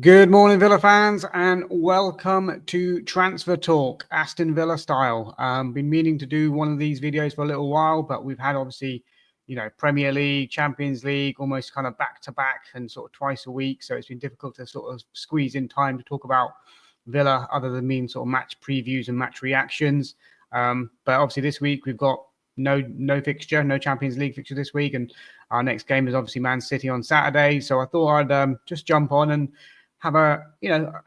Good morning, Villa fans, and welcome to Transfer Talk, Aston Villa style. Been meaning to do one of these videos for a little while, but we've had obviously, Premier League, Champions League, almost kind of back to back and sort of twice a week. So it's been difficult to sort of squeeze in time to talk about Villa, other than mean sort of match previews and match reactions. But obviously this week we've got no fixture, no Champions League fixture this week, and our next game is obviously Man City on Saturday. So I thought I'd just jump on and have a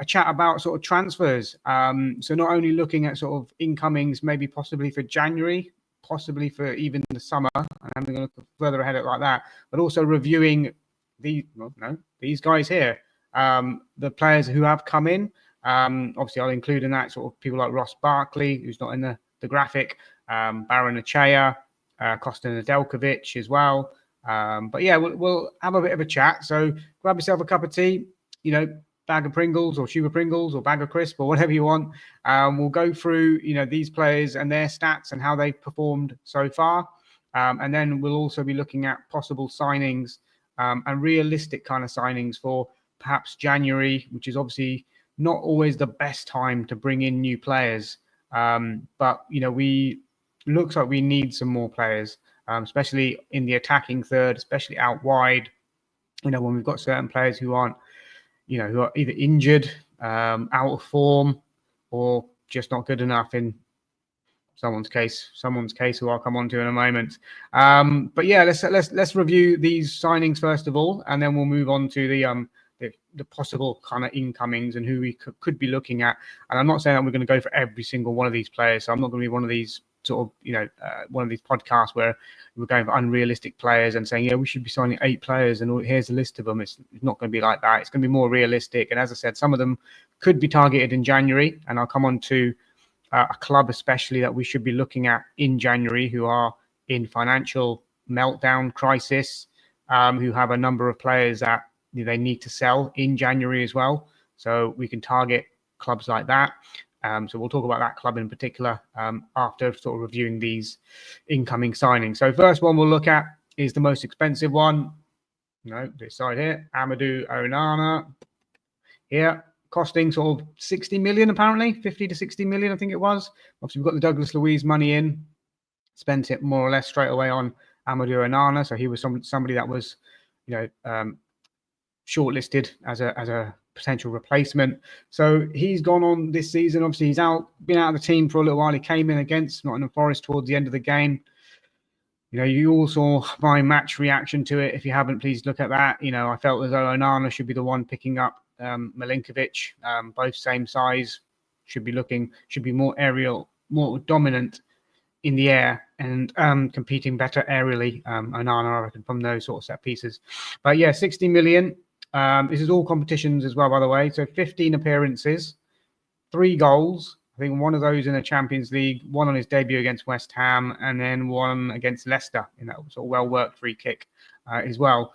chat about sort of transfers. So not only looking at sort of incomings, maybe possibly for January, possibly for even the summer, and I'm going to look further ahead at like that, but also reviewing these guys here, the players who have come in. Obviously, I'll include in that sort of people like Ross Barkley, who's not in the graphic, Barrenchea, Kosta Nedeljkovic as well. But yeah, we'll have a bit of a chat. So grab yourself a cup of tea, bag of Pringles or sugar Pringles or bag of crisp or whatever you want. We'll go through, these players and their stats and how they've performed so far. And then we'll also be looking at possible signings and realistic kind of signings for perhaps January, which is obviously not always the best time to bring in new players. But, looks like we need some more players, especially in the attacking third, especially out wide, when we've got certain players who aren't, who are either injured, out of form, or just not good enough in someone's case, who I'll come on to in a moment. But yeah, let's review these signings first of all, and then we'll move on to the possible kind of incomings and who we could be looking at. And I'm not saying that we're going to go for every single one of these players, so I'm not going to be one of these sort of, one of these podcasts where we're going for unrealistic players and saying, we should be signing 8 players and here's a list of them. It's not going to be like that. It's going to be more realistic. And as I said, some of them could be targeted in January. And I'll come on to a club especially that we should be looking at in January, who are in financial meltdown crisis, who have a number of players that they need to sell in January as well. So we can target clubs like that. So we'll talk about that club in particular after sort of reviewing these incoming signings. So first one we'll look at is the most expensive one. This side here, Amadou Onana. Here, costing sort of 60 million apparently, 50 to 60 million I think it was. Obviously we've got the Douglas Luiz money in, spent it more or less straight away on Amadou Onana. So he was somebody that was, shortlisted as a potential replacement. So he's gone on this season. Obviously, he's been out of the team for a little while. He came in against Nottingham Forest towards the end of the game. You all saw my match reaction to it. If you haven't, please look at that. I felt as though Onana should be the one picking up Milinkovic, both same size, should be more aerial, more dominant in the air and competing better aerially. Onana, I reckon, from those sort of set pieces. But yeah, 60 million. This is all competitions as well, by the way. So 15 appearances, 3 goals. I think one of those in the Champions League, one on his debut against West Ham, and then one against Leicester in that sort of well-worked free kick as well.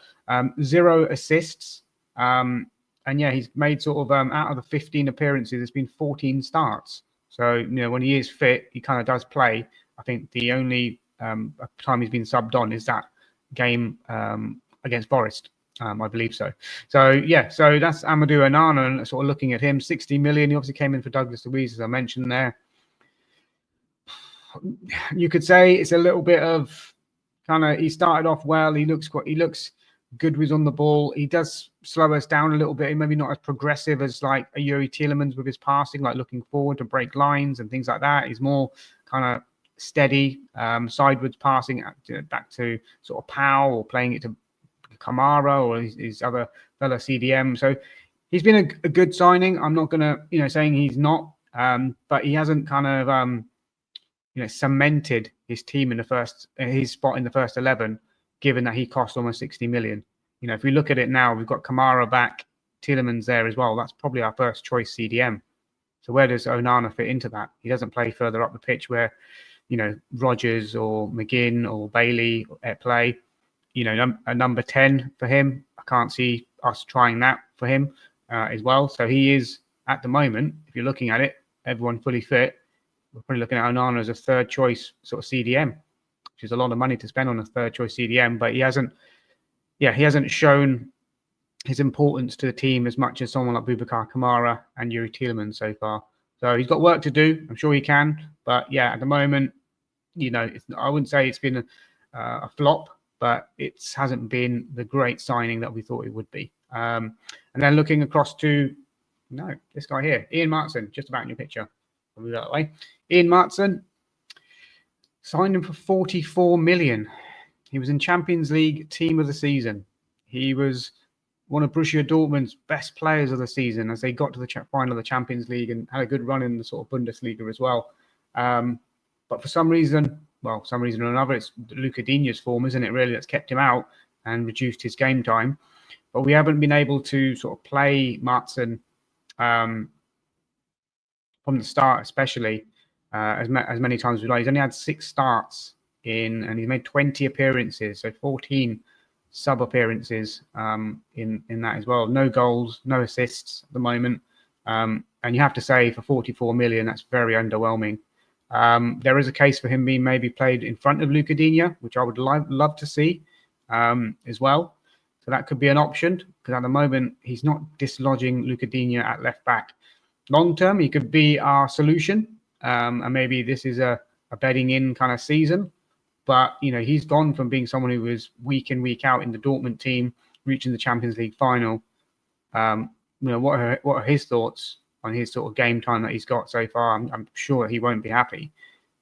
0 assists. And yeah, he's made sort of out of the 15 appearances, it's been 14 starts. So, when he is fit, he kind of does play. I think the only time he's been subbed on is that game against Forest. I believe so. So yeah, so that's Amadou Onana, and sort of looking at him, 60 million. He obviously came in for Douglas Luiz, as I mentioned there. You could say it's a little bit of kind of, he started off well. He looks good with on the ball. He does slow us down a little bit. Maybe not as progressive as like a Yuri Tielemans with his passing, like looking forward to break lines and things like that. He's more kind of steady, sideways passing back to sort of Powell, or playing it to Kamara or his other fellow CDM. So he's been a good signing. I'm not going to, saying he's not, but he hasn't kind of, cemented his team in his spot in the first 11, given that he cost almost 60 million. If we look at it now, we've got Kamara back, Tielemans there as well. That's probably our first choice CDM. So where does Onana fit into that? He doesn't play further up the pitch where, Rodgers or McGinn or Bailey play. A number 10 for him. I can't see us trying that for him as well. So he is, at the moment, if you're looking at it, everyone fully fit, we're probably looking at Onana as a third choice sort of CDM, which is a lot of money to spend on a third choice CDM. But he hasn't shown his importance to the team as much as someone like Boubacar Kamara and Yuri Tielemans so far. So he's got work to do. I'm sure he can. But yeah, at the moment, I wouldn't say it's been a flop, but it hasn't been the great signing that we thought it would be. And then looking across to, this guy here, Ian Maatsen, just about in your picture. I'll move that way. Ian Maatsen signed him for 44 million. He was in Champions League Team of the Season. He was one of Borussia Dortmund's best players of the season as they got to the final of the Champions League and had a good run in the sort of Bundesliga as well. But for some reason or another, it's Luca Digne's form, isn't it, really, that's kept him out and reduced his game time. But we haven't been able to sort of play Maatsen from the start, especially as many times as we like. He's only had 6 starts and he's made 20 appearances, so 14 sub appearances in that as well. No goals, no assists at the moment. And you have to say, for 44 million, that's very underwhelming. There is a case for him being maybe played in front of Luca Digne, which I would love to see as well. So that could be an option, because at the moment he's not dislodging Luca Digne at left back. Long term, he could be our solution, and maybe this is a bedding in kind of season. But he's gone from being someone who was week in, week out in the Dortmund team, reaching the Champions League final. What are his thoughts on his sort of game time that he's got so far? I'm sure he won't be happy.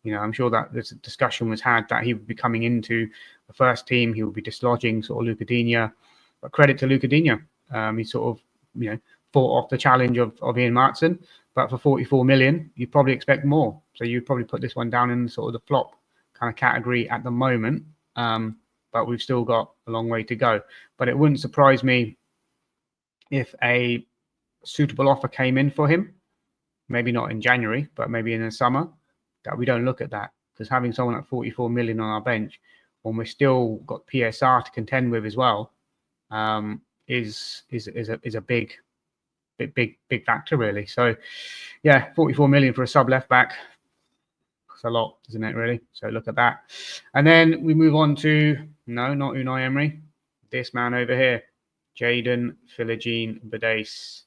I'm sure that this discussion was had that he would be coming into the first team. He would be dislodging sort of Luca Digne. But credit to Luca Digne. He sort of, fought off the challenge of Ian Maatsen. But for 44 million, you'd probably expect more. So you'd probably put this one down in sort of the flop kind of category at the moment. But we've still got a long way to go. But it wouldn't surprise me if a suitable offer came in for him, maybe not in January, but maybe in the summer, that we don't look at that. Because having someone at 44 million on our bench, when we've still got PSR to contend with as well, is a big factor, really. So yeah, 44 million for a sub left back, it's a lot, isn't it, really? So look at that. And then we move on to, no, not Unai Emery, this man over here, Jadon Philogene Badace.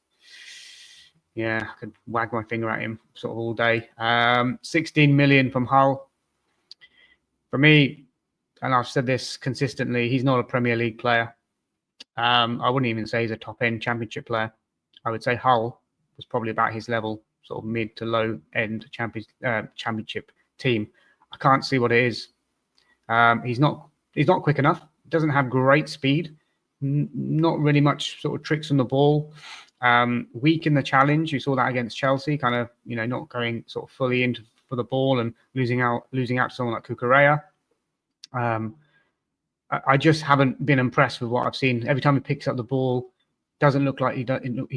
Yeah, I could wag my finger at him sort of all day. 16 million from Hull. For me, and I've said this consistently, he's not a Premier League player. I wouldn't even say he's a top-end Championship player. I would say Hull was probably about his level, sort of mid to low-end Championship team. I can't see what it is. He's not quick enough. Doesn't have great speed. Not really much sort of tricks on the ball. Weak in the challenge. You saw that against Chelsea, kind of, not going sort of fully into for the ball and losing out to someone like Cucurella. I just haven't been impressed with what I've seen. Every time he picks up the ball, doesn't look like he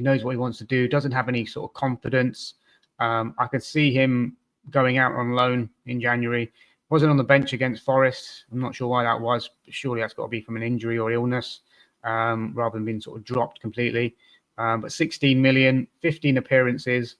knows what he wants to do. Doesn't have any sort of confidence. I could see him going out on loan in January. Wasn't on the bench against Forest. I'm not sure why that was, but surely that's got to be from an injury or illness, rather than being sort of dropped completely. But 16 million, 15 appearances,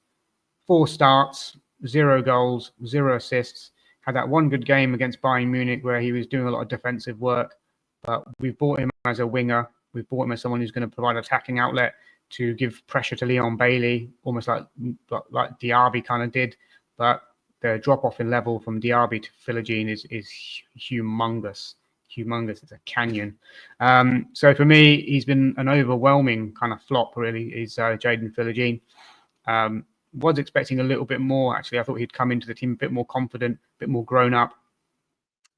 4 starts, 0 goals, 0 assists. Had that one good game against Bayern Munich where he was doing a lot of defensive work. But we've bought him as a winger. We've bought him as someone who's going to provide attacking outlet to give pressure to Leon Bailey, almost like Diaby kind of did. But the drop-off in level from Diaby to Philogene is humongous. It's a canyon. So for me, he's been an overwhelming kind of flop, really, is Jadon Philogene. Was expecting a little bit more, actually. I thought he'd come into the team a bit more confident, a bit more grown up.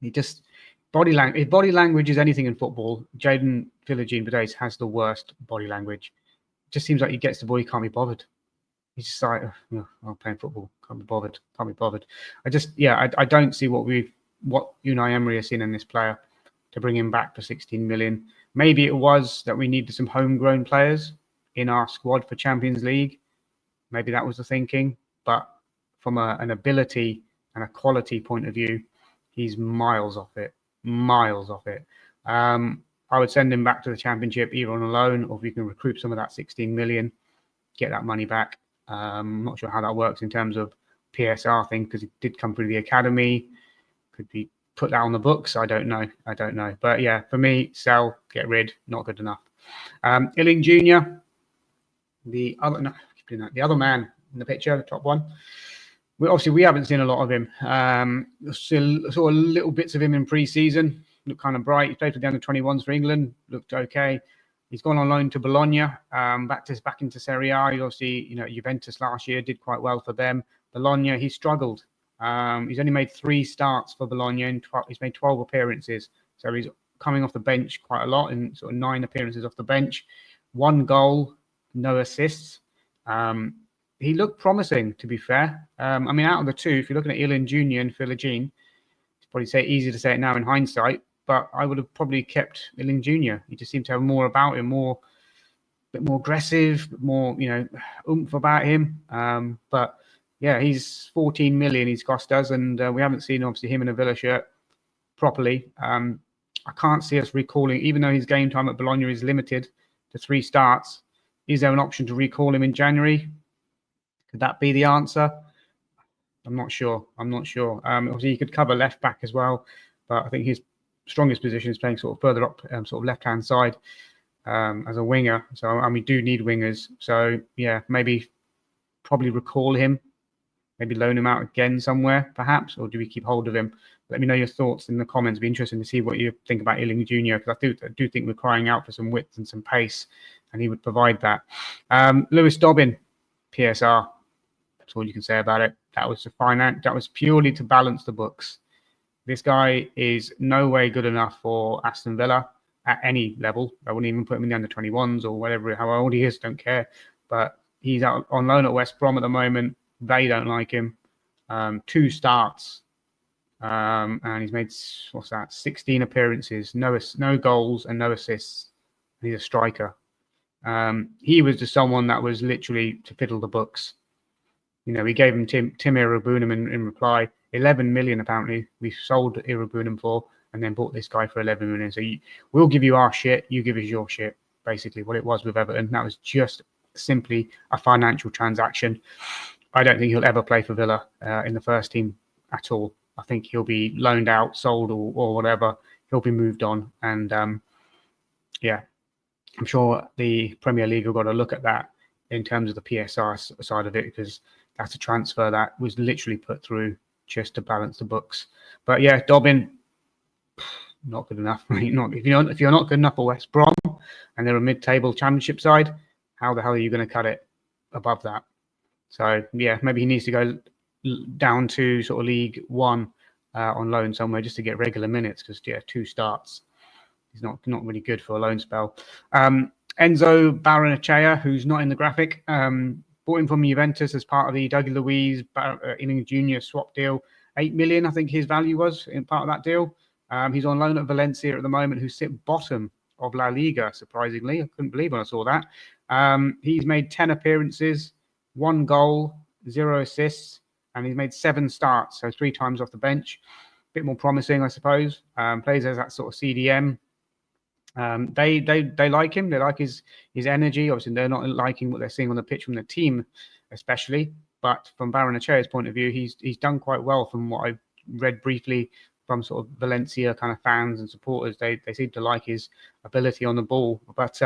He just... If body language is anything in football, Jadon Philogene Badace has the worst body language. It just seems like he gets the ball, he can't be bothered. He's just like, I'm playing football, can't be bothered. I don't see what Unai Emery has seen in this player to bring him back for 16 million. Maybe it was that we needed some homegrown players in our squad for Champions League. Maybe that was the thinking. But from an ability and a quality point of view, he's miles off it. I would send him back to the Championship either on a loan, or if we can recruit some of that 16 million, get that money back. I'm not sure how that works in terms of PSR thing, because he did come through the academy. Could be put that on the books. I don't know. But yeah, for me, sell, get rid, not good enough. Illing Jr., the other man in the picture, the top one. We haven't seen a lot of him. Saw little bits of him in pre-season. Looked kind of bright. He played for the under-21s for England. Looked okay. He's gone on loan to Bologna, back into Serie A. He obviously, Juventus last year did quite well for them. Bologna, he struggled. He's only made 3 starts for Bologna, and he's made 12 appearances. So he's coming off the bench quite a lot, in sort of 9 appearances off the bench. 1 goal, no assists. He looked promising, to be fair. Out of the 2, if you're looking at Illing Jr. and Philogene, it's probably easy to say it now in hindsight, but I would have probably kept Illing Jr. He just seemed to have more about him, a bit more aggressive, more, oomph about him. But yeah, he's 14 million he's cost us, and we haven't seen, obviously, him in a Villa shirt properly. I can't see us recalling, even though his game time at Bologna is limited to 3 starts. Is there an option to recall him in January? Could that be the answer? I'm not sure. Obviously, he could cover left back as well, but I think his strongest position is playing sort of further up, sort of left-hand side, as a winger. So, we do need wingers. So, yeah, probably recall him, maybe loan him out again somewhere, perhaps, or do we keep hold of him? Let me know your thoughts in the comments. It'd be interesting to see what you think about Illing Jr., because I do think we're crying out for some width and some pace, and he would provide that. Lewis Dobbin, PSR. That's all you can say about it. That was purely to balance the books. This guy is no way good enough for Aston Villa at any level. I wouldn't even put him in the under-21s or whatever, how old he is, don't care. But he's out on loan at West Brom at the moment. They don't like him. 2 starts. And he's made, 16 appearances, no goals and no assists. He's a striker. He was just someone that was literally to fiddle the books. We gave him Tim Irabunum in reply. 11 million, apparently, we sold Irabunum for, and then bought this guy for 11 million. So we'll give you our shit, you give us your shit, basically what it was with Everton. That was just simply a financial transaction. I don't think he'll ever play for Villa in the first team at all. I think he'll be loaned out, sold, or whatever. He'll be moved on. And, I'm sure the Premier League have got to look at that in terms of the PSR side of it, because that's a transfer that was literally put through just to balance the books. But yeah, Dobbin, not good enough. If you're not good enough for West Brom and they're a mid-table Championship side, how the hell are you going to cut it above that? So yeah, maybe he needs to go down to sort of League One on loan somewhere just to get regular minutes, because 2 starts, he's not really good for a loan spell. Enzo Barrenchea, who's not in the graphic, bought him from Juventus as part of the Dougie Luiz Illing Jr. swap deal. 8 million, I think his value was in part of that deal. He's on loan at Valencia at the moment, who sit bottom of La Liga, surprisingly. I couldn't believe when I saw that. He's made 10 appearances, 1 goal, 0 assists, and he's made 7 starts, so 3 times off the bench. A bit more promising, I suppose. Plays as that sort of CDM. They like him. They like his energy. Obviously, they're not liking what they're seeing on the pitch from the team, especially. But from Barrenechea's point of view, he's done quite well from what I've read briefly from sort of Valencia kind of fans and supporters. They seem to like his ability on the ball. But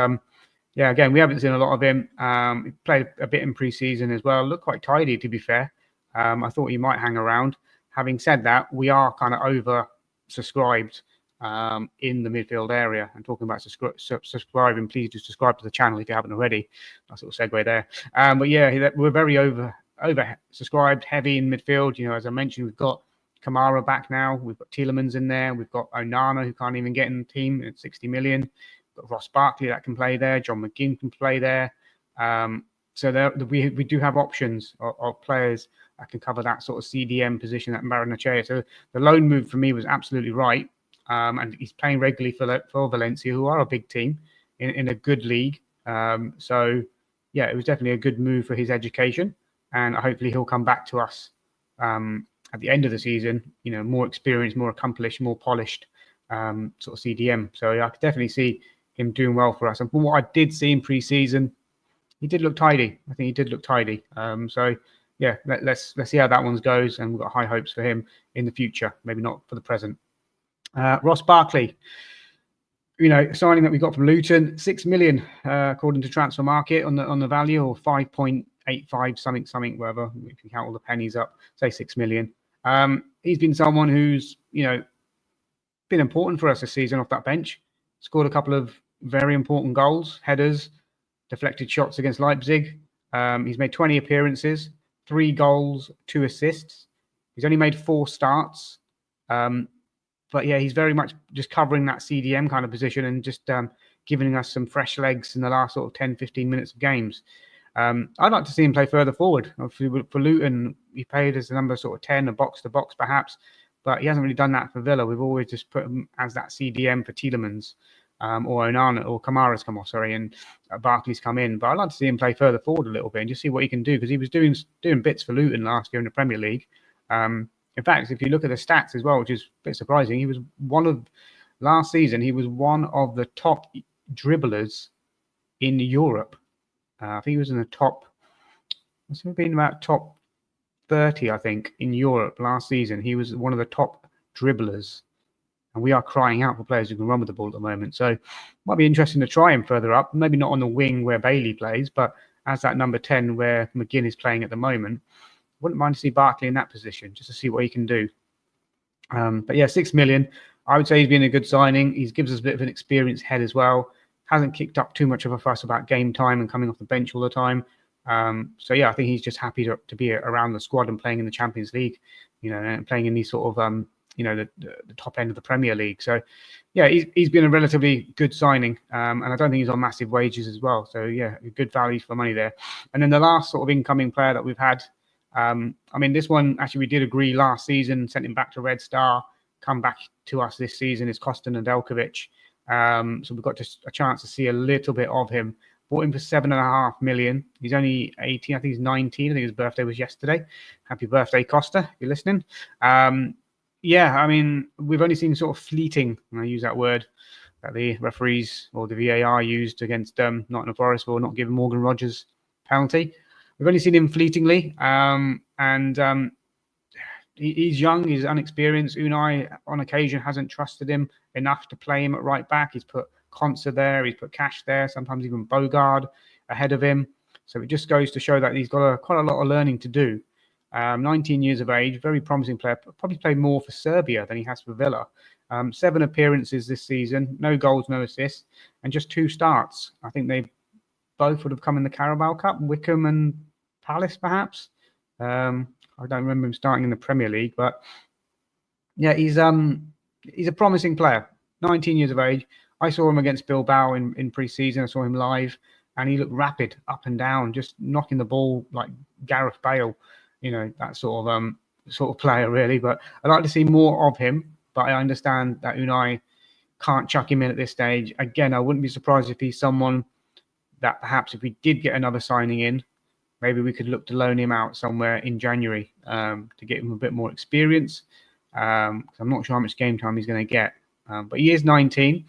again, we haven't seen a lot of him. He played a bit in pre-season as well. Looked quite tidy, to be fair. I thought he might hang around. Having said that, we are kind of over-subscribed in the midfield area. And talking about subscribing, please do subscribe to the channel if you haven't already. Nice little segue there. But yeah, we're very over subscribed, heavy in midfield. As I mentioned, we've got Kamara back now. We've got Tielemans in there. We've got Onana, who can't even get in the team at 60 million. We've got Ross Barkley that can play there. John McGinn can play there. So we do have options of players that can cover that sort of CDM position at Barrenchea. So the loan move for me was absolutely right. And he's playing regularly for Valencia, who are a big team in a good league. So yeah, it was definitely a good move for his education. And hopefully he'll come back to us at the end of the season, more experienced, more accomplished, more polished sort of CDM. So yeah, I could definitely see him doing well for us. And from what I did see in pre-season, he did look tidy. I think he did look tidy. So yeah, let's see how that one goes. And we've got high hopes for him in the future. Maybe not for the present. Ross Barkley. signing that we got from Luton, 6 million, according to Transfer Market on the value, or 5.85 something, whatever. If you count all the pennies up, say 6 million. He's been someone who's, been important for us this season off that bench. Scored a couple of very important goals, headers, deflected shots against Leipzig. He's made 20 appearances, 3 goals, 2 assists. He's only made 4 starts. But yeah, he's very much just covering that CDM kind of position and just giving us some fresh legs in the last sort of 10, 15 minutes of games. I'd like to see him play further forward. For Luton, he played as a number sort of 10, a box-to-box perhaps, but he hasn't really done that for Villa. We've always just put him as that CDM for Tielemans, or Onana, or Kamara's come off, and Barkley's come in. But I'd like to see him play further forward a little bit and just see what he can do, because he was doing bits for Luton last year in the Premier League. In fact, if you look at the stats as well, which is a bit surprising, last season, he was one of the top dribblers in Europe. I think he was in the top 30, I think, in Europe last season. He was one of the top dribblers. And we are crying out for players who can run with the ball at the moment. So it might be interesting to try him further up. Maybe not on the wing where Bailey plays, but as that number 10 where McGinn is playing at the moment. Wouldn't mind to see Barkely in that position, just to see what he can do. But yeah, 6 million. I would say he's been a good signing. He gives us a bit of an experienced head as well. Hasn't kicked up too much of a fuss about game time and coming off the bench all the time. So yeah, I think he's just happy to be around the squad and playing in the Champions League, and playing in these sort of, the top end of the Premier League. So yeah, he's been a relatively good signing. And I don't think he's on massive wages as well. So yeah, good value for money there. And then the last sort of incoming player that we've had, this one, actually, we did agree last season, sent him back to Red Star, come back to us this season, is Kosta Nedeljkovic. So we've got just a chance to see a little bit of him. Bought him for 7.5 million. He's only 18. I think he's 19. I think his birthday was yesterday. Happy birthday, Kosta, if you're listening. We've only seen sort of fleeting, and I use that word, that the referees or the VAR used against Nottingham Forest for not giving Morgan Rogers penalty. We've only seen him fleetingly, he's young, he's unexperienced. Unai, on occasion, hasn't trusted him enough to play him at right back. He's put Kosta there, he's put Cash there, sometimes even Bogard ahead of him. So it just goes to show that he's got quite a lot of learning to do. 19 years of age, very promising player. Probably played more for Serbia than he has for Villa. 7 appearances this season, no goals, no assists, and just 2 starts. I think they both would have come in the Carabao Cup, Wickham and Palace, perhaps. I don't remember him starting in the Premier League, but yeah, he's a promising player. 19 years of age. I saw him against Bilbao in pre-season. I saw him live, and he looked rapid up and down, just knocking the ball like Gareth Bale. That sort of player, really. But I'd like to see more of him. But I understand that Unai can't chuck him in at this stage. Again, I wouldn't be surprised if he's someone that perhaps if we did get another signing in, maybe we could look to loan him out somewhere in January to get him a bit more experience. I'm not sure how much game time he's going to get. But he is 19.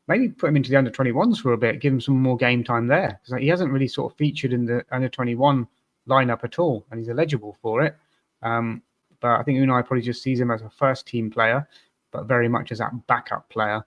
Maybe put him into the under-21s for a bit, give him some more game time there. Because he hasn't really sort of featured in the under-21 lineup at all, and he's eligible for it. But I think Unai probably just sees him as a first-team player, but very much as that backup player.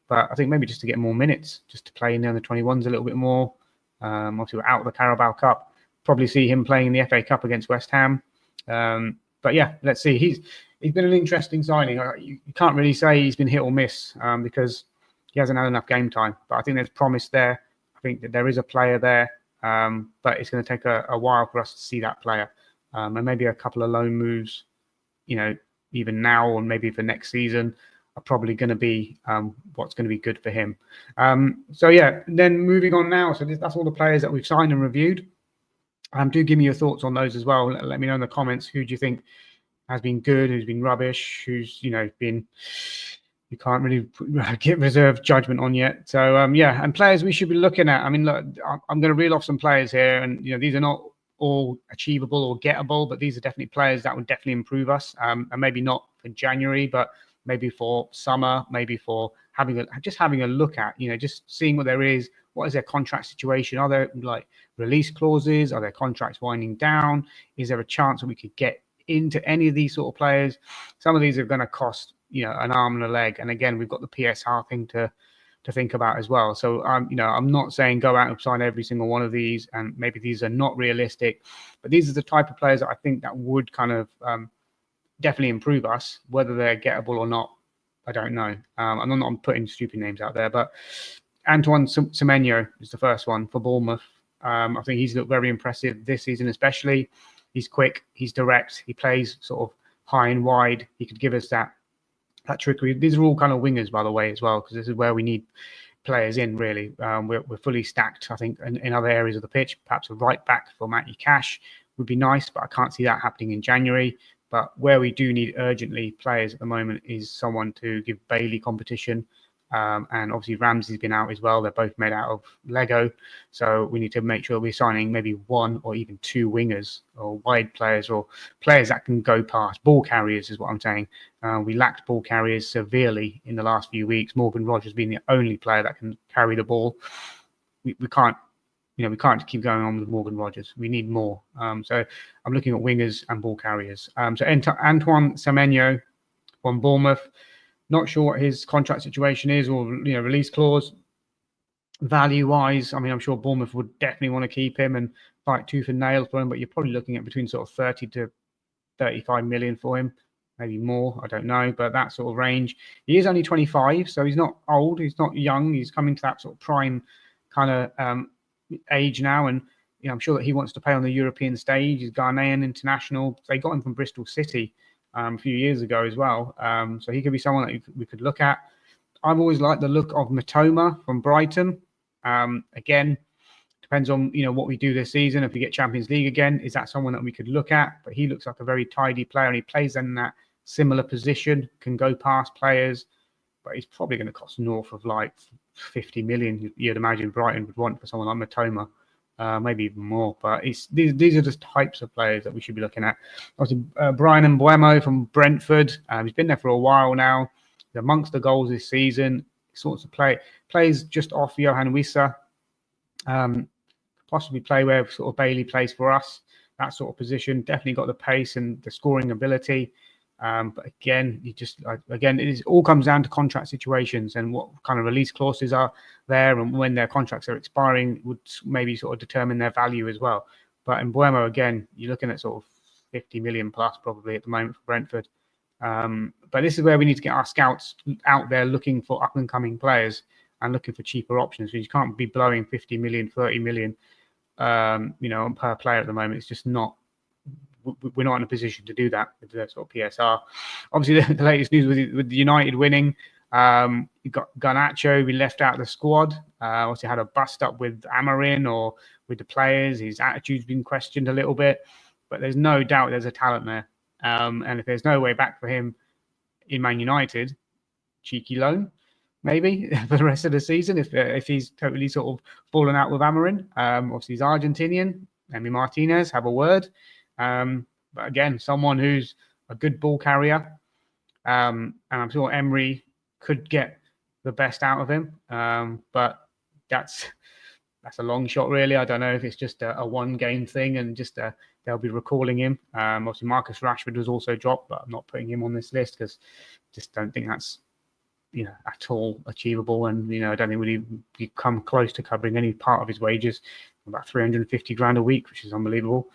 But I think maybe just to get more minutes, just to play in the under-21s a little bit more. Obviously, we're out of the Carabao Cup. Probably see him playing in the FA Cup against West Ham. But yeah, let's see. He's been an interesting signing. You can't really say he's been hit or miss because he hasn't had enough game time. But I think there's promise there. I think that there is a player there. But it's going to take a while for us to see that player. And maybe a couple of loan moves, even now or maybe for next season, are probably going to be what's going to be good for him. So yeah, then moving on now. So that's all the players that we've signed and reviewed. Do give me your thoughts on those as well. Let me know in the comments who do you think has been good, who's been rubbish, who's been you can't really get reserved judgment on yet. So and players we should be looking at. I mean, look, I'm going to reel off some players here, and these are not all achievable or gettable, but these are definitely players that would definitely improve us. And maybe not for January, but maybe for summer, maybe for having a look at, just seeing what there is. What is their contract situation? Are there like release clauses? Are their contracts winding down? Is there a chance that we could get into any of these sort of players? Some of these are going to cost, an arm and a leg. And again, we've got the PSR thing to to think about as well. So I'm not saying go out and sign every single one of these, and maybe these are not realistic, but these are the type of players that I think that would kind of definitely improve us. Whether they're gettable or not, I don't know. I'm not putting stupid names out there, but Antoine Semenyo is the first one for Bournemouth. I think he's looked very impressive this season, especially. He's quick, he's direct, he plays sort of high and wide. He could give us that trickery. These are all kind of wingers, by the way, as well, because this is where we need players in, really. We're fully stacked, I think, in other areas of the pitch. Perhaps a right back for Matty Cash would be nice, but I can't see that happening in January. But where we do need urgently players at the moment is someone to give Bailey competition. And obviously Ramsey's been out as well. They're both made out of Lego. So we need to make sure we're signing maybe one or even two wingers or wide players or players that can go past. Ball carriers is what I'm saying. We lacked ball carriers severely in the last few weeks. Morgan Rogers being the only player that can carry the ball. We can't. We can't keep going on with Morgan Rogers. We need more. So I'm looking at wingers and ball carriers. So Antoine Semenyo from Bournemouth. Not sure what his contract situation is or release clause. Value-wise, I mean, I'm sure Bournemouth would definitely want to keep him and fight tooth and nail for him, but you're probably looking at between sort of 30 to 35 million for him, maybe more. I don't know, but that sort of range. He is only 25, so he's not old. He's not young. He's coming to that sort of prime kind of age now, and I'm sure that he wants to play on the European stage. He's Ghanaian international. They got him from Bristol City a few years ago as well, so he could be someone that we could look at. I've always liked the look of Matoma from Brighton. Again, depends on what we do this season. If we get Champions League again, is that someone that we could look at? But he looks like a very tidy player, and he plays in that similar position, can go past players, but he's probably going to cost north of like 50 million. You'd imagine Brighton would want for someone like Matoma, maybe even more. But these are just types of players that we should be looking at. Obviously, Brian Mbeumo from Brentford. He's been there for a while now. He's amongst the goals this season. Sorts of plays just off Johan Wissa. Possibly play where sort of Bailey plays for us. That sort of position. Definitely got the pace and the scoring ability. But again, it all comes down to contract situations and what kind of release clauses are there, and when their contracts are expiring would maybe sort of determine their value as well. But in Mbeumo, again, you're looking at sort of 50 million plus probably at the moment for Brentford. But this is where we need to get our scouts out there looking for up and coming players and looking for cheaper options. You can't be blowing 50 million, 30 million, per player at the moment. It's just not. We're not in a position to do that with the sort of PSR. Obviously, the latest news with the United winning, you got Garnacho. We left out the squad. Obviously, had a bust up with Amarin or with the players. His attitude's been questioned a little bit, but there's no doubt there's a talent there. And if there's no way back for him in Man United, cheeky loan, maybe for the rest of the season if he's totally sort of fallen out with Amarin. Obviously, he's Argentinian. Emi Martinez, have a word. But again, someone who's a good ball carrier, and I'm sure Emery could get the best out of him. But that's a long shot, really. I don't know if it's just a one-game thing and just they'll be recalling him. Obviously, Marcus Rashford was also dropped, but I'm not putting him on this list because just don't think that's at all achievable. And I don't think we'd come close to covering any part of his wages. About 350 grand a week, which is unbelievable.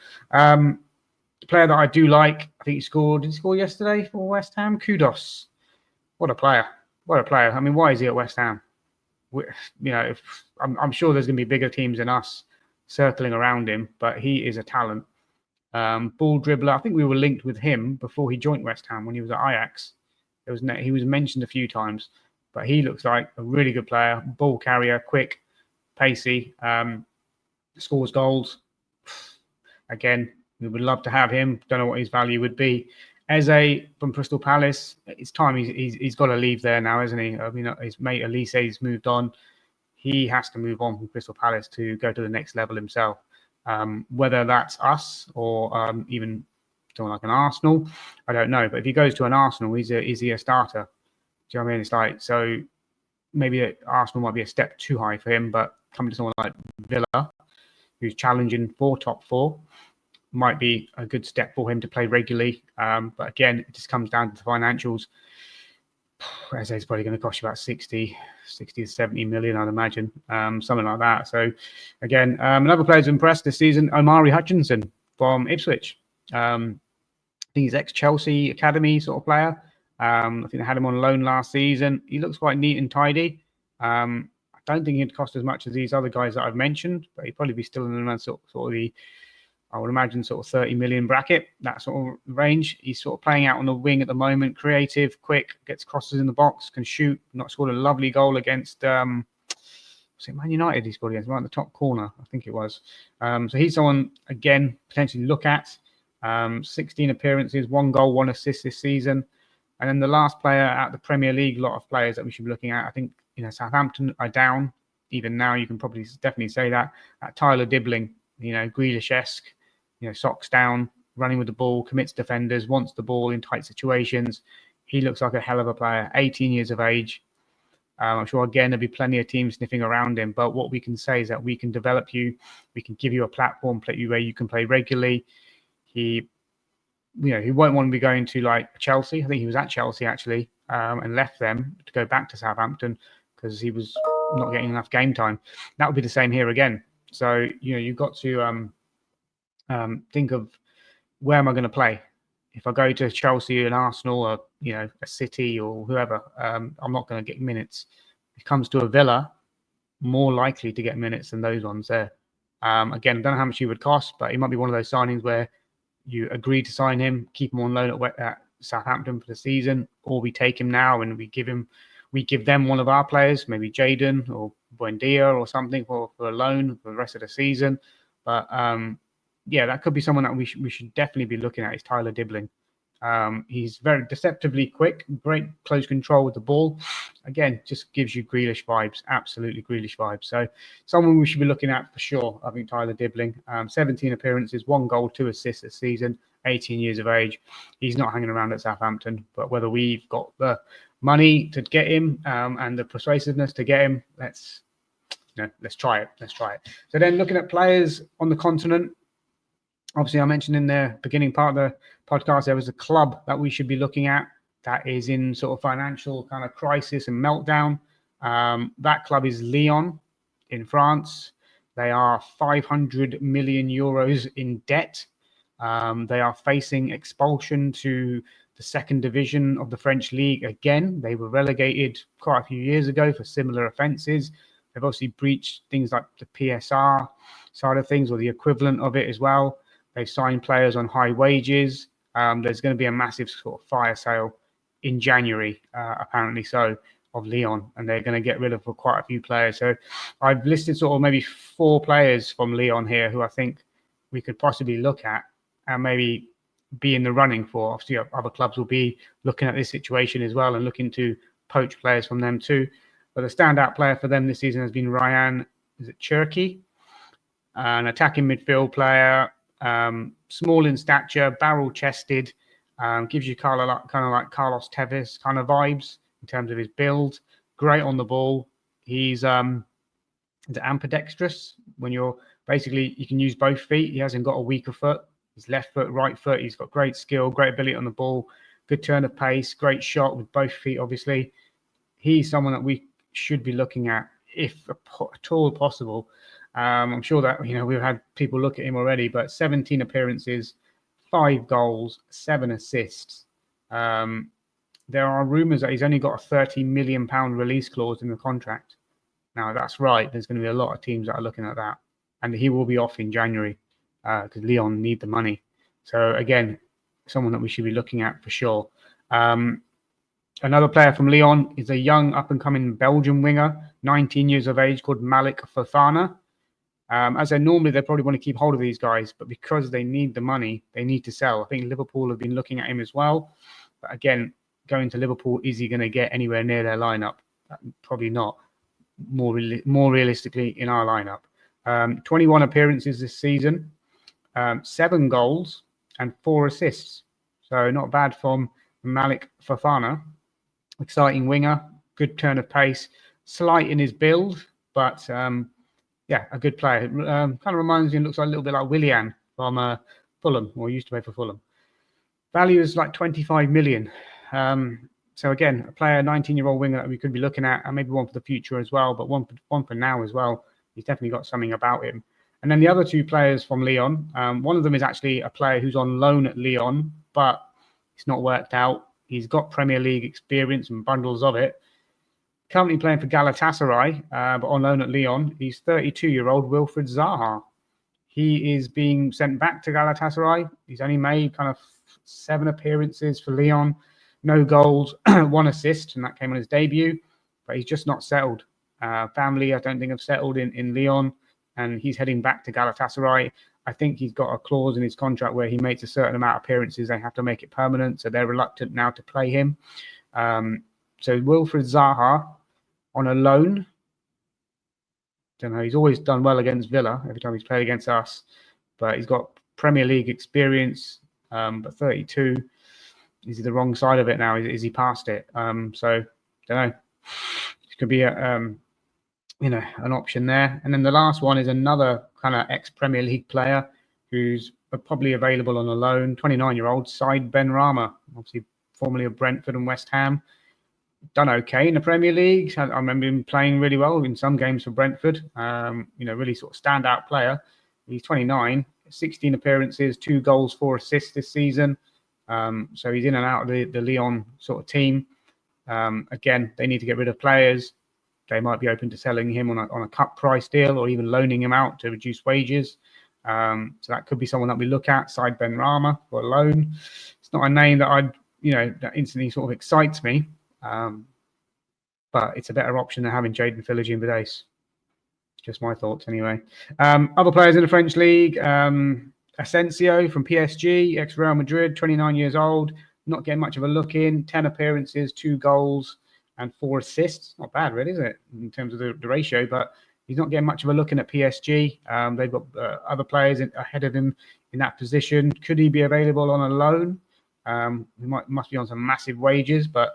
Player that I do like, I think he scored. Did he score yesterday for West Ham? Kudos. What a player. I mean, why is he at West Ham? I'm sure there's going to be bigger teams than us circling around him, but he is a talent. Ball dribbler. I think we were linked with him before he joined West Ham when he was at Ajax. He was mentioned a few times, but he looks like a really good player. Ball carrier, quick, pacey, scores goals. Again, we would love to have him. Don't know what his value would be. Eze from Crystal Palace. It's time he's got to leave there now, isn't he? I mean, his mate Elise's moved on. He has to move on from Crystal Palace to go to the next level himself. Whether that's us or even someone like an Arsenal, I don't know. But if he goes to an Arsenal, is he a starter? Do you know what I mean? It's like, so maybe Arsenal might be a step too high for him, but coming to someone like Villa, who's challenging for top four, might be a good step for him to play regularly. But again, it just comes down to the financials. as I say, it's probably going to cost you about 60 to 70 million, I'd imagine, something like that. So, again, another player who's impressed this season, Omari Hutchinson from Ipswich. I think he's ex-Chelsea Academy sort of player. I think they had him on loan last season. He looks quite neat and tidy. I don't think he'd cost as much as these other guys that I've mentioned, but he'd probably be still in around sort of the, I would imagine, sort of 30 million bracket, that sort of range. He's sort of playing out on the wing at the moment, creative, quick, gets crosses in the box, can shoot. Not scored a lovely goal against, was it Man United he scored against, right in the top corner, I think it was. So he's someone, again, potentially look at. 16 appearances, 1 goal, 1 assist this season. And then the last player out the Premier League, a lot of players that we should be looking at. I think, Southampton are down. Even now, you can probably definitely say that. Tyler Dibbling, Grealish-esque, socks down, running with the ball, commits defenders, wants the ball in tight situations. He looks like a hell of a player, 18 years of age. I'm sure, again, there'll be plenty of teams sniffing around him. But what we can say is that we can develop you. We can give you a platform where you can play regularly. He won't want to be going to like Chelsea. I think he was at Chelsea actually, and left them to go back to Southampton because he was not getting enough game time. That would be the same here again. So you've got to think of, where am I going to play? If I go to Chelsea and Arsenal or a City or whoever, I'm not going to get minutes. If it comes to a Villa, more likely to get minutes than those ones there. Again, I don't know how much he would cost, but he might be one of those signings where you agree to sign him, keep him on loan at Southampton for the season, or we take him now and we give them one of our players, maybe Jaden or Buendia or something for a loan for the rest of the season. But that could be someone that we should definitely be looking at, is Tyler Dibbling. He's very deceptively quick, great close control with the ball. Again, just gives you Grealish vibes, absolutely Grealish vibes. So someone we should be looking at for sure, I think, Tyler Dibbling. 17 appearances, 1 goal, 2 assists this season, 18 years of age. He's not hanging around at Southampton, but whether we've got the money to get him and the persuasiveness to get him, let's try it. So then looking at players on the continent, obviously, I mentioned in the beginning part of the podcast, there was a club that we should be looking at that is in sort of financial kind of crisis and meltdown. That club is Lyon in France. They are 500 million euros in debt. They are facing expulsion to the second division of the French league again. They were relegated quite a few years ago for similar offences. They've obviously breached things like the PSR side of things, or the equivalent of it as well. They've signed players on high wages. There's going to be a massive sort of fire sale in January, apparently so, of Lyon, and they're going to get rid of quite a few players. So I've listed sort of maybe 4 players from Lyon here who I think we could possibly look at and maybe be in the running for. Obviously, other clubs will be looking at this situation as well and looking to poach players from them too. But the standout player for them this season has been Ryan, Cherki, an attacking midfield player. Small in stature, barrel-chested, gives you kind of like Carlos Tevez kind of vibes in terms of his build. Great on the ball. He's ambidextrous. When you can use both feet. He hasn't got a weaker foot. His left foot, right foot. He's got great skill, great ability on the ball, good turn of pace, great shot with both feet. Obviously, he's someone that we should be looking at if at all possible. I'm sure that we've had people look at him already, but 17 appearances, 5 goals, 7 assists. There are rumours that he's only got a £30 million release clause in the contract. Now, that's right. There's going to be a lot of teams that are looking at that, and he will be off in January because Lyon need the money. So again, someone that we should be looking at for sure. Another player from Lyon is a young up-and-coming Belgian winger, 19 years of age, called Malik Fofana. As I normally, they probably want to keep hold of these guys, but because they need the money, they need to sell. I think Liverpool have been looking at him as well. But again, going to Liverpool, is he going to get anywhere near their lineup? Probably not. More realistically, in our lineup. 21 appearances this season, 7 goals and 4 assists. So not bad from Malik Fofana. Exciting winger, good turn of pace, slight in his build, but a good player. Kind of reminds me, looks like a little bit like Willian from Fulham, or used to play for Fulham. Value is like 25 million. So again, a player, 19-year-old winger that we could be looking at, and maybe one for the future as well, but one for now as well. He's definitely got something about him. And then the other two players from Lyon, one of them is actually a player who's on loan at Lyon, but it's not worked out. He's got Premier League experience and bundles of it. Currently playing for Galatasaray, but on loan at Lyon. He's 32-year-old Wilfried Zaha. He is being sent back to Galatasaray. He's only made kind of 7 appearances for Lyon, no goals, 1 assist, and that came on his debut. But he's just not settled. Family, I don't think, have settled in Lyon, and he's heading back to Galatasaray. I think he's got a clause in his contract where he makes a certain amount of appearances. They have to make it permanent, so they're reluctant now to play him. So Wilfried Zaha on a loan. Don't know. He's always done well against Villa every time he's played against us, but he's got Premier League experience. But 32, is he the wrong side of it now? Is he past it? So don't know. It could be an option there. And then the last one is another kind of ex-Premier League player who's probably available on a loan. 29-year-old Said Benrahma, obviously formerly of Brentford and West Ham. Done okay in the Premier League. I remember him playing really well in some games for Brentford. Really sort of standout player. He's 29, 16 appearances, 2 goals, 4 assists this season. So he's in and out of the Lyon sort of team. Again, they need to get rid of players. They might be open to selling him on a cut price deal or even loaning him out to reduce wages. So that could be someone that we look at. Said Benrahma for a loan. It's not a name that that instantly sort of excites me. But it's a better option than having Jadon Philogene Bidace. Just my thoughts anyway. Other players in the French league, Asensio from PSG, ex-Real Madrid, 29 years old, not getting much of a look in, 10 appearances, 2 goals and 4 assists. Not bad, really, is it, in terms of the ratio, but he's not getting much of a look in at PSG. They've got other players ahead of him in that position. Could he be available on a loan? He must be on some massive wages, but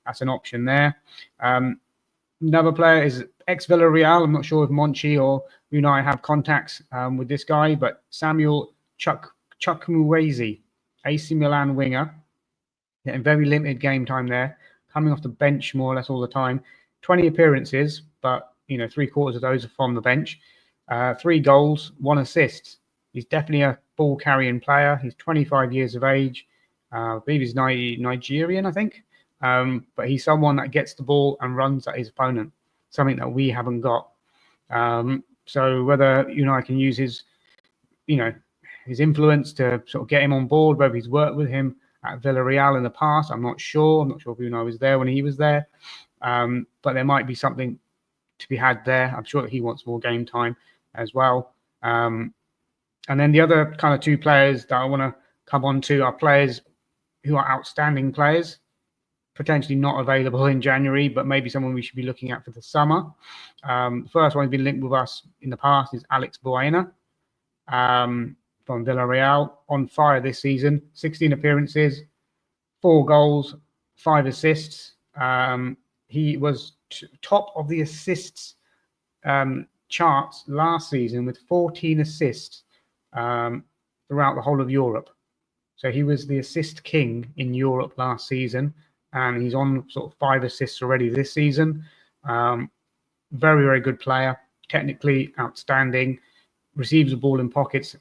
that's an option there. Another player is ex-Villarreal. I'm not sure if Monchi or Unai have contacts with this guy, but Samuel Chukwueze, AC Milan winger, getting very limited game time there, coming off the bench more or less all the time. 20 appearances, but 3/4 of those are from the bench. 3 goals, 1 assist. He's definitely a ball-carrying player. He's 25 years of age. I believe he's Nigerian, I think. But he's someone that gets the ball and runs at his opponent, something that we haven't got. So whether Unai can use his influence to sort of get him on board, whether he's worked with him at Villarreal in the past, I'm not sure. I'm not sure if Unai was there when he was there. But there might be something to be had there. I'm sure that he wants more game time as well. And then the other kind of 2 players that I want to come on to are players who are outstanding players, potentially not available in January, but maybe someone we should be looking at for the summer. The first one who's been linked with us in the past is Alex Buena from Villarreal, on fire this season. 16 appearances, 4 goals, 5 assists. He was top of the assists charts last season with 14 assists throughout the whole of Europe. So he was the assist king in Europe last season, and he's on sort of 5 assists already this season. Very, very good player, technically outstanding, receives the ball in pockets,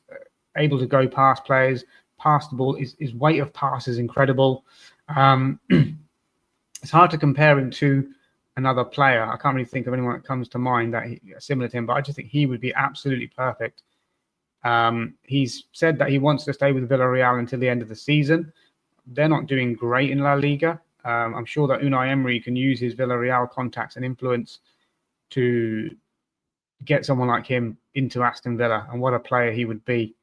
able to go past players, pass the ball. His weight of pass is incredible. It's hard to compare him to another player. I can't really think of anyone that comes to mind that similar to him, but I just think he would be absolutely perfect. He's said that he wants to stay with Villarreal until the end of the season. They're not doing great in La Liga. I'm sure that Unai Emery can use his Villarreal contacts and influence to get someone like him into Aston Villa. And what a player he would be.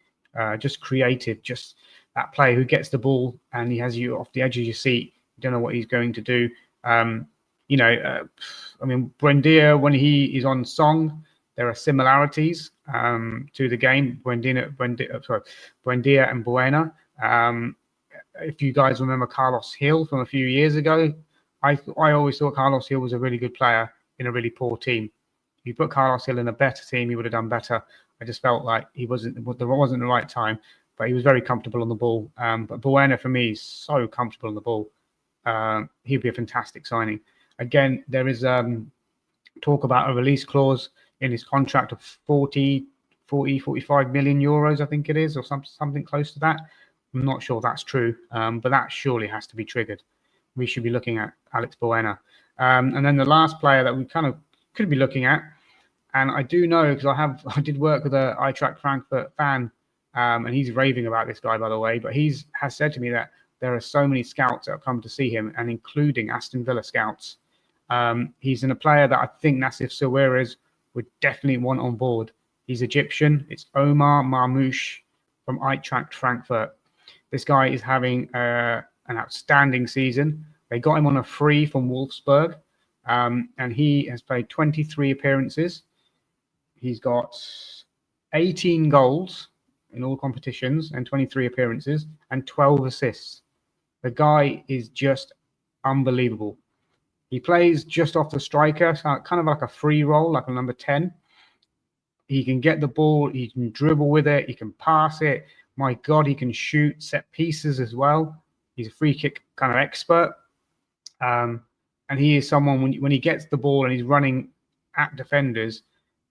Just creative, just that player who gets the ball and he has you off the edge of your seat. You don't know what he's going to do. Buendia, when he is on song, there are similarities to the game. Buendia and Buena. If you guys remember Carlos Hill from a few years ago, I always thought Carlos Hill was a really good player in a really poor team. If you put Carlos Hill in a better team, he would have done better. I just felt like there wasn't the right time, but he was very comfortable on the ball. But Buena, for me, is so comfortable on the ball. he'd be a fantastic signing. Again, there is talk about a release clause in his contract of 45 million euros, I think it is, or something close to that. I'm not sure that's true, but that surely has to be triggered. We should be looking at Alex Baena. And then the last player that we kind of could be looking at, and I do know because I did work with a Eintracht Frankfurt fan, and he's raving about this guy, by the way, but has said to me that there are so many scouts that have come to see him, and including Aston Villa scouts. He's in a player that I think Nassef Sawiris would definitely want on board. He's Egyptian. It's Omar Marmoush from Eintracht Frankfurt. This guy is having an outstanding season. They got him on a free from Wolfsburg, and he has played 23 appearances. He's got 18 goals in all competitions and 23 appearances and 12 assists. The guy is just unbelievable. He plays just off the striker, so kind of like a free roll, like a number 10. He can get the ball, he can dribble with it, he can pass it. My God, he can shoot set pieces as well. He's a free kick kind of expert. And he is someone, when he gets the ball and he's running at defenders,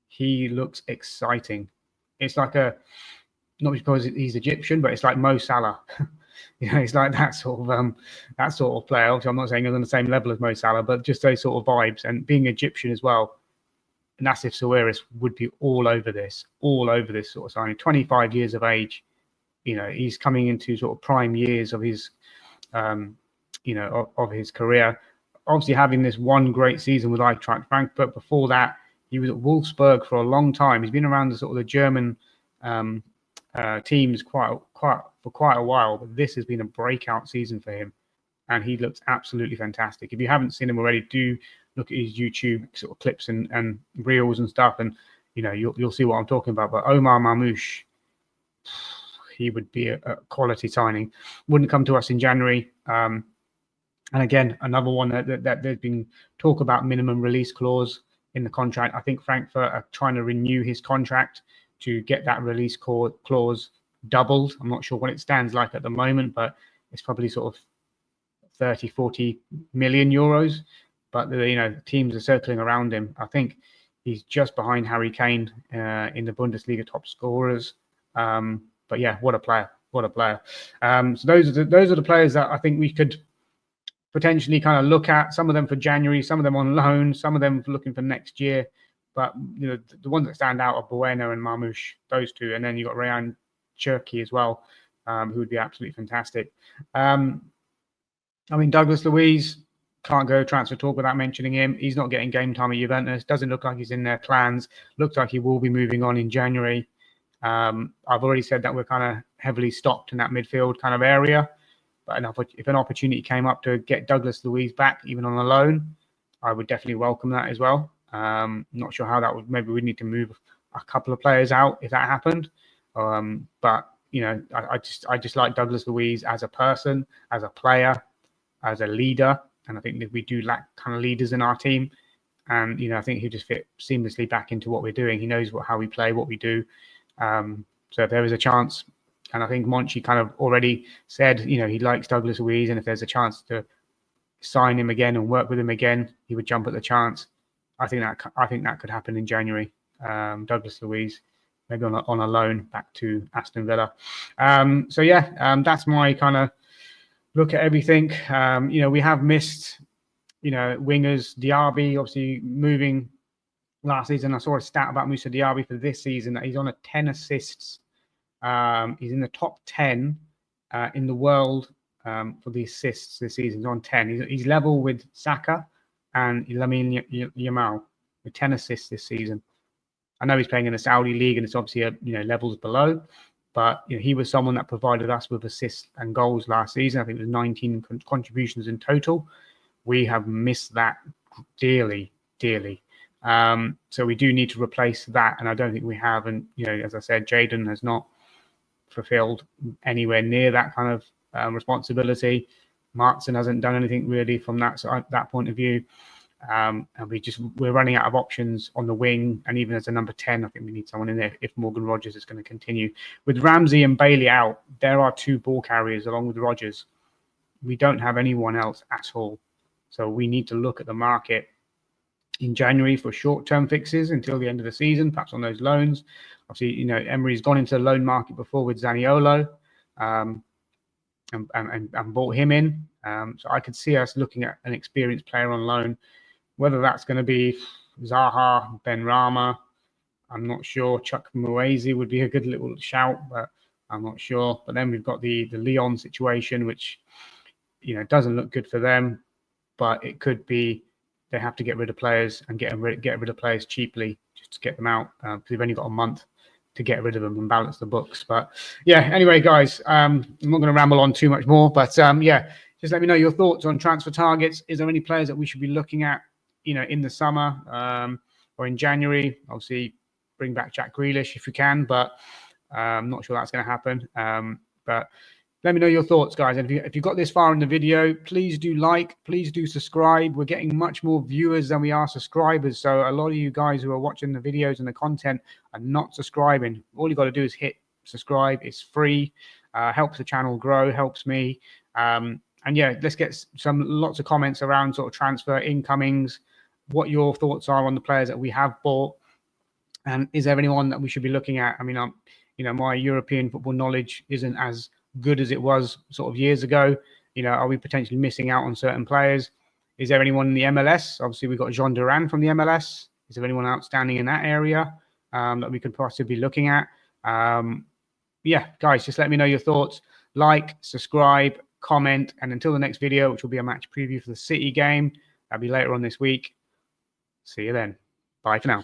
he looks exciting. It's like not because he's Egyptian, but it's like Mo Salah. It's like that sort of player. Obviously, I'm not saying he's on the same level as Mo Salah, but just those sort of vibes. And being Egyptian as well, Nassef Sawiris would be all over this sort of signing. 25 years of age, he's coming into sort of prime years of his, of his career. Obviously, having this one great season with Eintracht Frankfurt. Before that, he was at Wolfsburg for a long time. He's been around the sort of the German teams for quite a while, but this has been a breakout season for him, and he looks absolutely fantastic. If you haven't seen him already, do look at his YouTube sort of clips and reels and stuff, and you'll see what I'm talking about. But Omar Marmoush, he would be a quality signing. Wouldn't come to us in January. And again, another one that there's been talk about minimum release clause in the contract. I think Frankfurt are trying to renew his contract to get that release clause doubled. I'm not sure what it stands like at the moment, but it's probably sort of 30, 40 million euros. But teams are circling around him. I think he's just behind Harry Kane in the Bundesliga top scorers. But yeah, what a player! So those are the players that I think we could potentially kind of look at. Some of them for January, some of them on loan, some of them looking for next year. But the ones that stand out are Baena and Marmoush, those two, and then you got Rayan Cherki as well, who would be absolutely fantastic. Douglas Luiz, can't go transfer talk without mentioning him. He's not getting game time at Juventus. Doesn't look like he's in their plans. Looks like he will be moving on in January. I've already said that we're kind of heavily stocked in that midfield kind of area. But if an opportunity came up to get Douglas Luiz back, even on a loan, I would definitely welcome that as well. Not sure how that would. Maybe we'd need to move a couple of players out if that happened. But I just like Douglas Luiz as a person, as a player, as a leader, and I think that we do lack kind of leaders in our team. And I think he'll just fit seamlessly back into what we're doing. He knows how we play, what we do. So if there is a chance, and I think Monchi kind of already said, he likes Douglas Luiz, and if there's a chance to sign him again and work with him again, he would jump at the chance. I think that could happen in January. Douglas Luiz, maybe on a loan back to Aston Villa. That's my kind of look at everything. We have missed, wingers. Diaby obviously moving last season. I saw a stat about Moussa Diaby for this season that he's on a 10 assists. He's in the top 10 in the world for the assists this season. He's on 10. He's level with Saka and Lamine Yamal with 10 assists this season. I know he's playing in the Saudi league and it's obviously levels below, but he was someone that provided us with assists and goals last season. I think it was 19 contributions in total. We have missed that dearly. So we do need to replace that, and I don't think we have. And as I said, Jadon has not fulfilled anywhere near that kind of responsibility. Maatsen hasn't done anything really from that point of view. And we're running out of options on the wing, and even as a number 10, I think we need someone in there if Morgan Rogers is going to continue. With Ramsey and Bailey out, there are two ball carriers along with Rogers. we don't have anyone else at all. So we need to look at the market in January for short-term fixes until the end of the season, perhaps on those loans. Obviously, you know, Emery's gone into the loan market before with Zaniolo, and bought him in. So I could see us looking at an experienced player on loan, whether that's going to be Zaha, Benrahma. I'm not sure. Chuck Muezi would be a good little shout, but I'm not sure. But then we've got the Lyon situation, which, you know, doesn't look good for them, but it could be they have to get rid of players and get rid of players cheaply just to get them out, because they've only got a month to get rid of them and balance the books. But yeah, anyway, guys, I'm not going to ramble on too much more, but yeah, just let me know your thoughts on transfer targets. Is there any players that we should be looking at, you know, in the summer or in January? Obviously, bring back Jack Grealish if you can, but I'm not sure that's going to happen. But let me know your thoughts, guys. And if you got this far in the video, please do like, please do subscribe. We're getting much more viewers than we are subscribers. So a lot of you guys who are watching the videos and the content are not subscribing. All you got to do is hit subscribe. It's free. Helps the channel grow, helps me. And yeah, let's get lots of comments around sort of transfer incomings, what your thoughts are on the players that we have bought. And is there anyone that we should be looking at? I mean, you know, my European football knowledge isn't as good as it was sort of years ago. You know, are we potentially missing out on certain players? Is there anyone in the MLS? Obviously, we've got Jean Duran from the MLS. Is there anyone outstanding in that area that we could possibly be looking at? Yeah, guys, just let me know your thoughts. Like, subscribe, comment, and until the next video, which will be a match preview for the City game, that'll be later on this week. See you then. Bye for now.